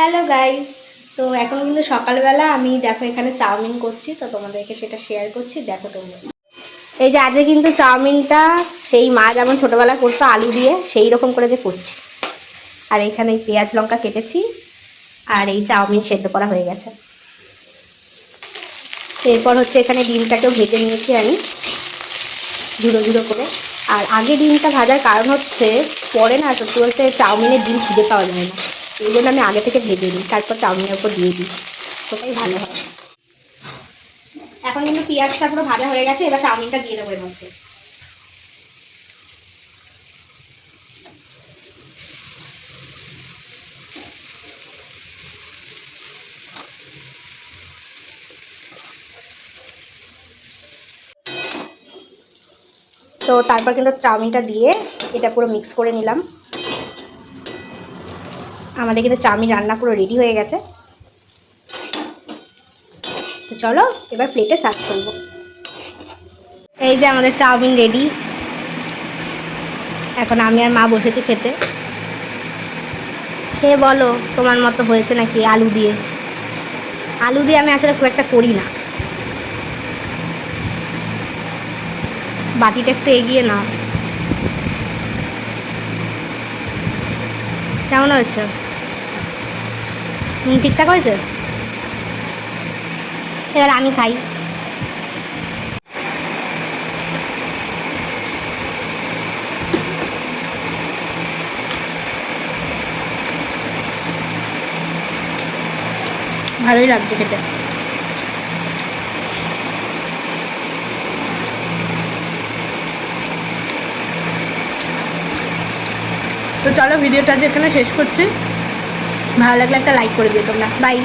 Hello guys. তো এখন কিন্তু সকালবেলা আমি দেখো এখানে চাউমিন করছি, তো তোমাদেরকে সেটা শেয়ার করছি। দেখো তোমরা, এই যে আজকে কিন্তু চাউমিনটা সেই মা যেমন ছোটোবেলা করতো আলু দিয়ে সেই রকম করে যে করছি। আর এখানে পেঁয়াজ লঙ্কা কেটেছি আর এই চাউমিন সেদ্ধ করা হয়ে গেছে। এরপর হচ্ছে এখানে ডিমটাকেও ভেজে নিয়েছি আমি ঝুড়ো ঝুড়ো করে। আর আগে ডিমটা ভাজার কারণ হচ্ছে পরে না সত্যি বলতে চাউমিনের ডিম খিদে পাওয়া যায় না, এই জন্য আমি আগে থেকে ভেজে নিই, তারপর চাউমিনের উপর দিয়ে দিই, ওটাই ভালো হয়। এখন কিন্তু পেঁয়াজটা পুরো ভাজা হয়ে গেছে, এবার চাউমিনটা দিয়ে দেবো এর মধ্যে। তো তারপর কিন্তু চাউমিনটা দিয়ে এটা পুরো মিক্স করে নিলাম। আমাদের কিন্তু চাউমিন রান্না পুরো রেডি হয়ে গেছে। তো চলো এবার প্লেটে সার্ভ করব। এই যে আমাদের চাউমিন রেডি, এখন আমি আর মা বসেছি খেতে। খেয়ে বলো তোমার মতো হয়েছে নাকি। আলু দিয়ে আমি আসলে খুব একটা করি না। বাটিটা একটু এগিয়ে না। কেমন হয়েছে? ঠিকঠাক হয়েছে। এবার আমি খাই। ভালোই লাগছে খেতে। তো চলো ভিডিওটা যেখানে শেষ করছি। ভালো লাগলে একটা লাইক করে দিও তোমরা। বাই।